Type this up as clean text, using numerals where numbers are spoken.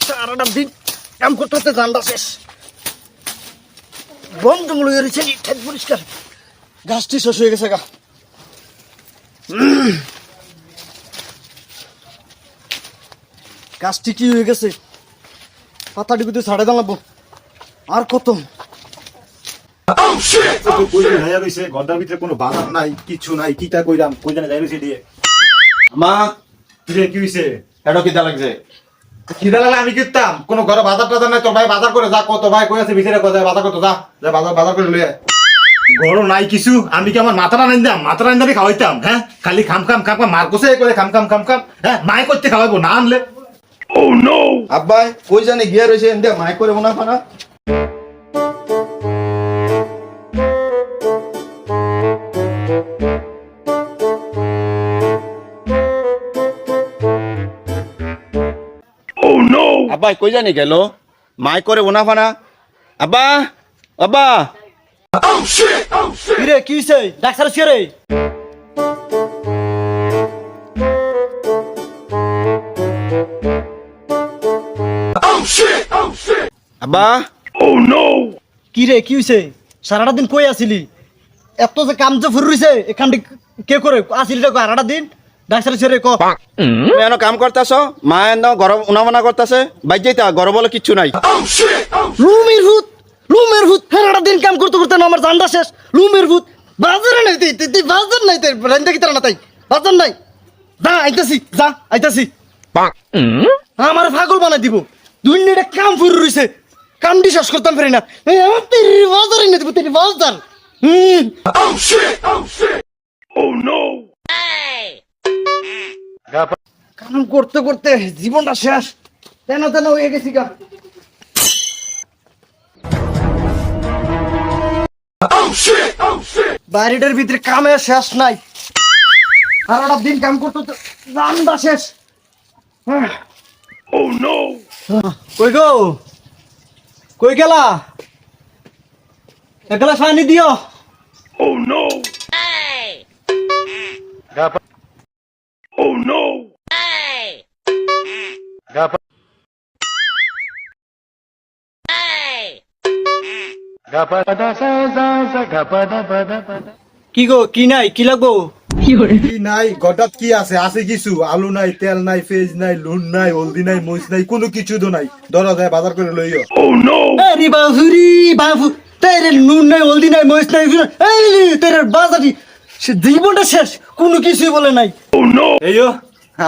সারাটা দিন কাম করতে করতে ঠান্ডা শেষ। বন জঙ্গল হয়ে রয়েছে, ঠেক পরিষ্কার, গাছটি শেষ হয়ে গেছে গা। গাছটি কি হয়ে গেছে, পাতাটি কিন্তু ছাড়ে দাঁড়াবো আর কত। ঘরটার ভিতরে কোনো বাজার নাই, কিছু নাই, কিটা কইরাম কই জানে যাই রইছে দিয়ে। মা কিরে কি হইছে? এটো কিটা লাগছে? খিদা লাগলে আমি কিতাম, কোনো ঘরে বাজার টাজার নাই। তোর ভাই বাজার করে যা, কত ভাই কই আছে ভিতরে কই যায় বাজার করতে যা, যা বাজার করে লয়ে আয়। ঘরও নাই কিছু, আমি কি আমার মাথাটা নাই দাম, মাথাটা নাই দাবি খাওয়াইতাম? হ্যাঁ, খালি খাম মার কোসে করে খাম হ্যাঁ, মাই করতে খাওয়াইবো না আনলে। ও নো আব্বাই কই জানে গিয়া রইছে, এন্ডে মাই করে ওনা ফানা। আব্বা কই জানি গেল, মাই করে ওনা ফানা। আব্বা আব্বা কিরে কি হইছে, ডাক্তার আছে রে? আব্বা কিরে কি হইছে, সারাটা দিন কই আছিলি? এত যে কাম যে ফুর রইছে এখান কে করে আসিলি রে সারাটা দিন? ডাক্তার আছে রে ক। তুমি এনো কাম করতেছ, মা এনো গরম উনামানা করতেছে, বাইর যাইতা গরম বলে কিচ্ছু নাই। রুমের ভূত সারাটা দিন কাম করতে করতে না আমার জানডা শেষ। রুমের ভূত বাজারে নাই, তুই বাজার নাই, তুই রান্দা কি তারা না, তাই বাজার নাই। যা আইতাছি, যা আইতাছি। আমার পাগল বানাই দিব, দুনিয়াটা কাম ফুর রইছে, কামটি শেষ করতাম পারি না। এই আমার তেরি বাজারে না দিব, তেরি বাজার। কাম করতে করতে জীবনটা শেষ, তেন হয়ে গেছি গা। বাড়িটার ভিতরে কামে শেষ নাই, সারাটা দিন কাম করতে রান্না শেষ। কই গো, কই গেলা? এক গ্লাস পানি দিও। কি গো, কি নাই, কি লাগবো? কি নাই ঘরটাত কি আছে? আছে কিছু, আলু নাই, তেল নাই, পেঁয়াজ নাই, লুন নাই, হলদি নাই, মরিচ নাই, কোনো কিছু তো নাই। ধরা যায় বাজার করে লইও। আরে বাবুরি বাবু, তেরে নুন নাই, হলদি নাই, মরিচ নাই, এই তেরে বাজারি সে জীবনটা শেষ, কোনো কিছুই বলে নাই। এইও